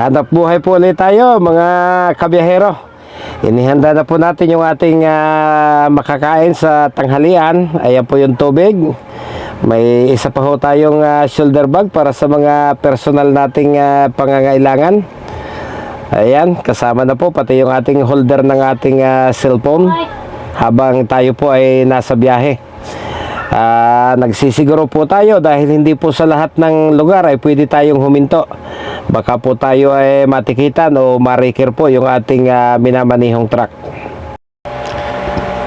Hanap buhay po ulit tayo mga kabiyahero. Inihanda na po natin yung ating makakain sa tanghalian. Ayan po yung tubig. May isa pa ho tayong shoulder bag para sa mga personal nating pangangailangan. Ayan, kasama na po pati yung ating holder ng ating cellphone habang tayo po ay nasa biyahe. Nagsisiguro po tayo dahil hindi po sa lahat ng lugar ay pwede tayong huminto. Baka po tayo ay matikitan o marikir po yung ating minamanihong truck.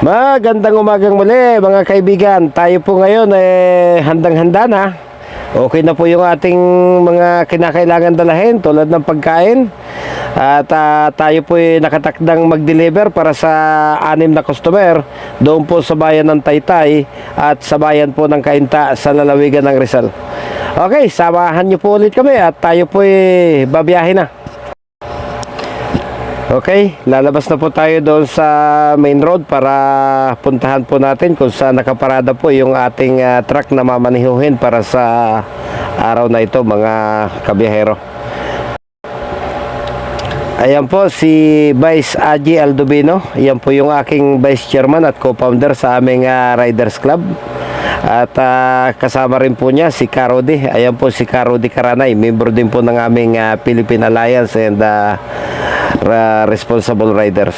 Magandang umagang muli mga kaibigan. Tayo po ngayon handang-handa na. Okay na po yung ating mga kinakailangan dalahin tulad ng pagkain. At tayo po ay nakatakdang mag-deliver para sa 6 na customer doon po sa bayan ng Taytay at sa bayan po ng Cainta sa lalawigan ng Rizal. Okay, samahan nyo po ulit kami at tayo po ay babiyahe na. Okay, lalabas na po tayo doon sa main road para puntahan po natin kung saan nakaparada po yung ating truck na mamanihuhin para sa araw na ito mga kabiyahero. Ayan po si Vice Aji Aldovino. Ayan po yung aking Vice Chairman at co-founder sa aming Riders Club. At kasama rin po niya si Karodi. Ayan po si Karodi Karanay. Member din po ng aming Philippine Alliance and Responsible Riders.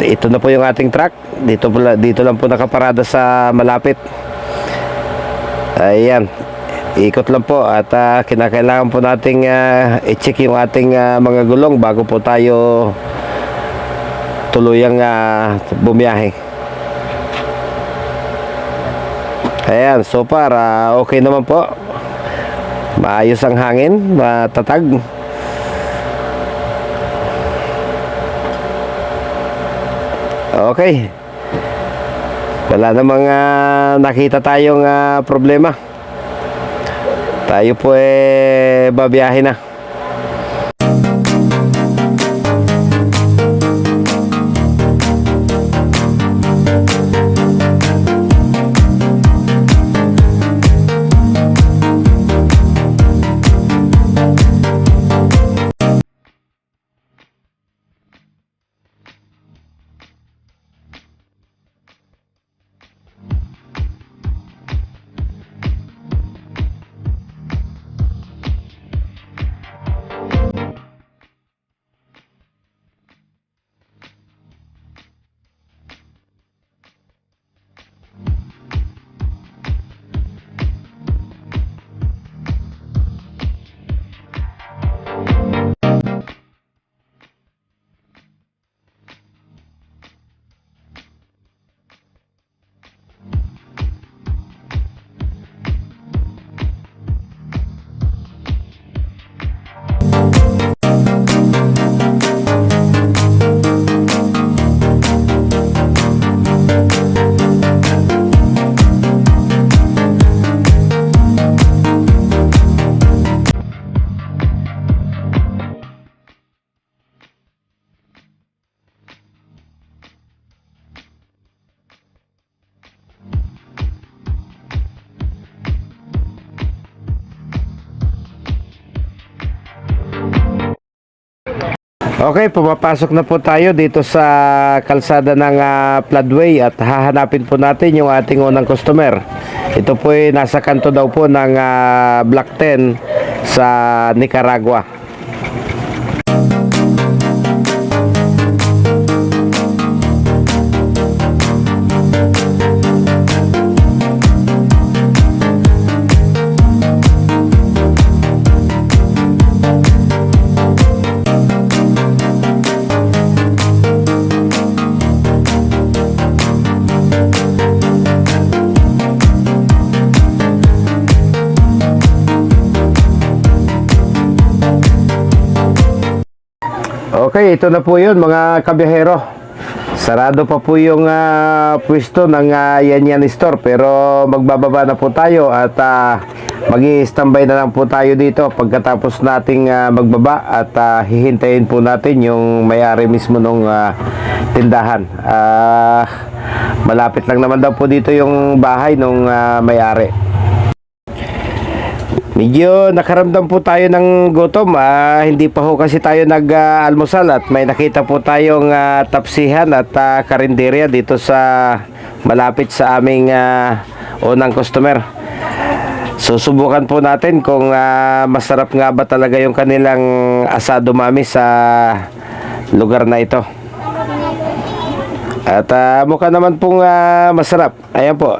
Ito na po yung ating truck. Dito lang po nakaparada sa malapit. Ayan. Ikot lang po at kinakailangan po nating i-check yung ating mga gulong bago po tayo tuluyang bumiyahe. Ayan, so far okay naman po. Maayos ang hangin, matatag. Okay. Wala namang nakita tayong problema. Tayo po babiyahe na. Okay, pumapasok na po tayo dito sa kalsada ng Floodway at hahanapin po natin yung ating unang customer. Ito po ay nasa kanto daw po ng Block 10 sa Nicaragua. Okay, ito na po yun mga kabiyahero. Sarado pa po yung pwesto ng Yan Yan Store pero magbababa na po tayo at mag-i-standby na lang po tayo dito pagkatapos nating magbaba at hihintayin po natin yung may-ari mismo ng tindahan. Malapit lang naman daw po dito yung bahay ng may-ari. Medyo nakaramdam po tayo ng gutom. Hindi pa ho kasi tayo nag-almusal at may nakita po tayong tapsihan at karinderya dito sa malapit sa aming unang customer. Susubukan po natin kung masarap nga ba talaga yung kanilang asado mami sa lugar na ito. At mukha naman pong masarap. Ayan po,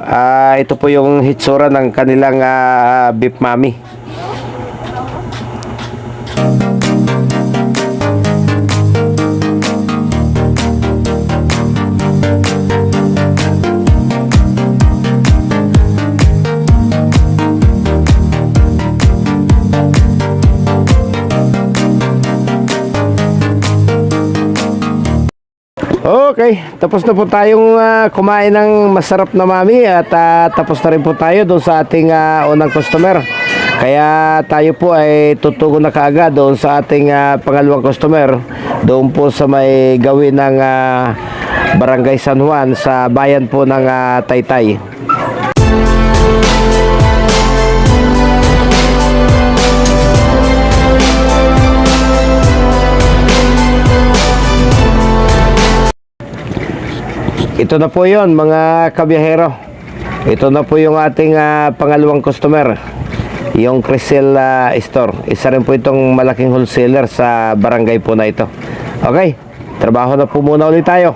ito po yung hitsura ng kanilang beef mami. Okay, tapos na po tayong kumain ng masarap na mami at tapos na rin po tayo doon sa ating unang customer. Kaya tayo po ay tutugon na kaagad doon sa ating pangalawang customer, doon po sa may gawin ng Barangay San Juan sa bayan po ng Taytay. Ito na po yon mga kabiyahero. Ito na po yung ating pangalawang customer, yung Crisel Store. Isa rin po itong malaking wholesaler sa barangay po na ito. Okay, trabaho na po muna ulit tayo.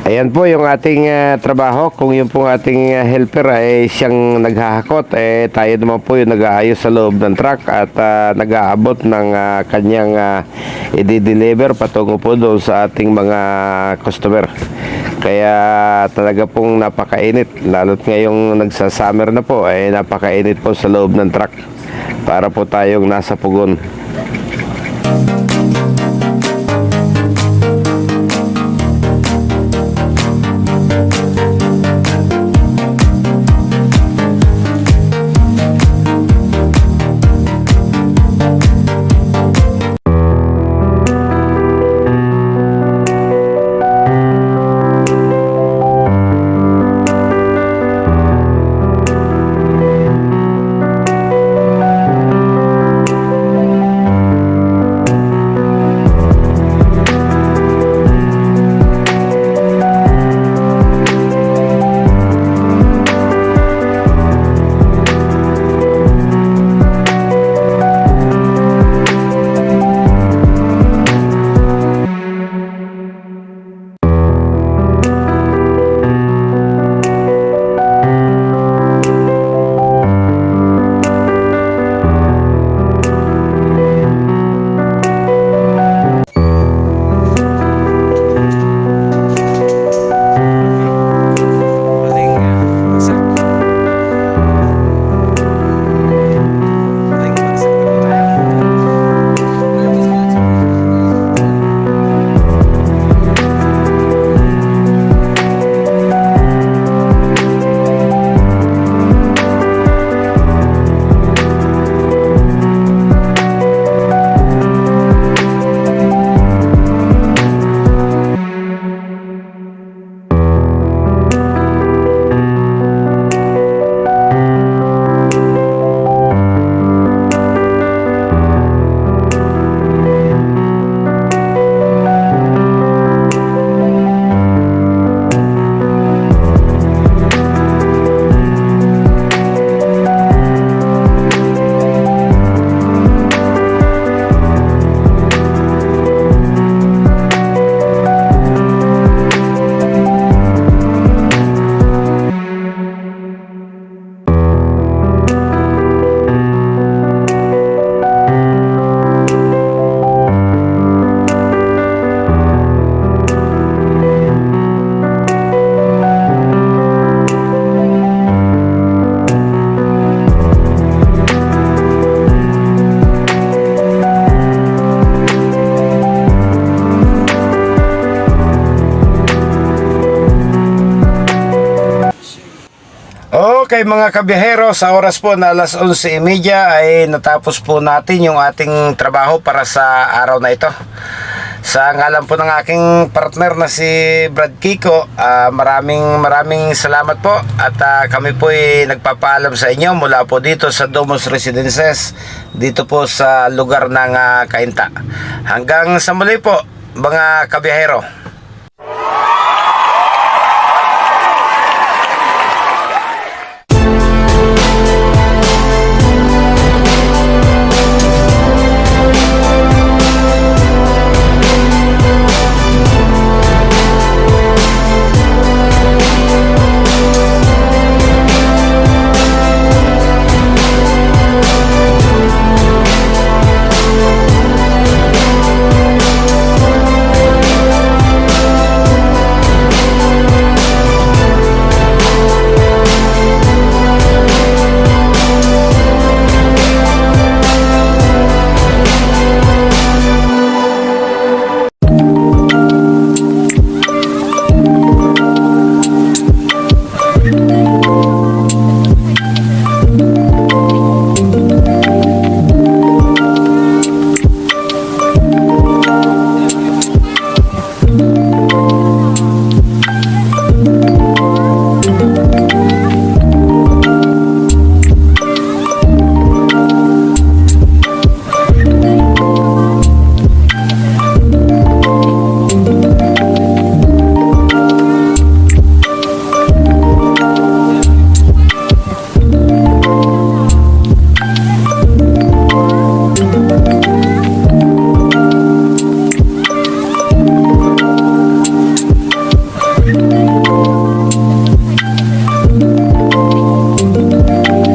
Ayan po yung ating trabaho. Kung yung pong ating helper ay siyang naghahakot, tayo naman po yung nag-aayos sa loob ng truck at nag-aabot ng kanyang i-deliver patungo po doon sa ating mga customer. Kaya talaga pong napakainit, lalo't ngayong nagsa-summer na po ay napakainit po sa loob ng truck para po tayong nasa pugon. Okay mga kabiyahero, sa oras po na alas 11:30 ay natapos po natin yung ating trabaho para sa araw na ito. Sa ngalan po ng aking partner na si Brad Kiko, maraming salamat po at kami po ay nagpapaalam sa inyo mula po dito sa Domus Residences, dito po sa lugar ng Cainta. Hanggang sa muli po mga kabiyahero.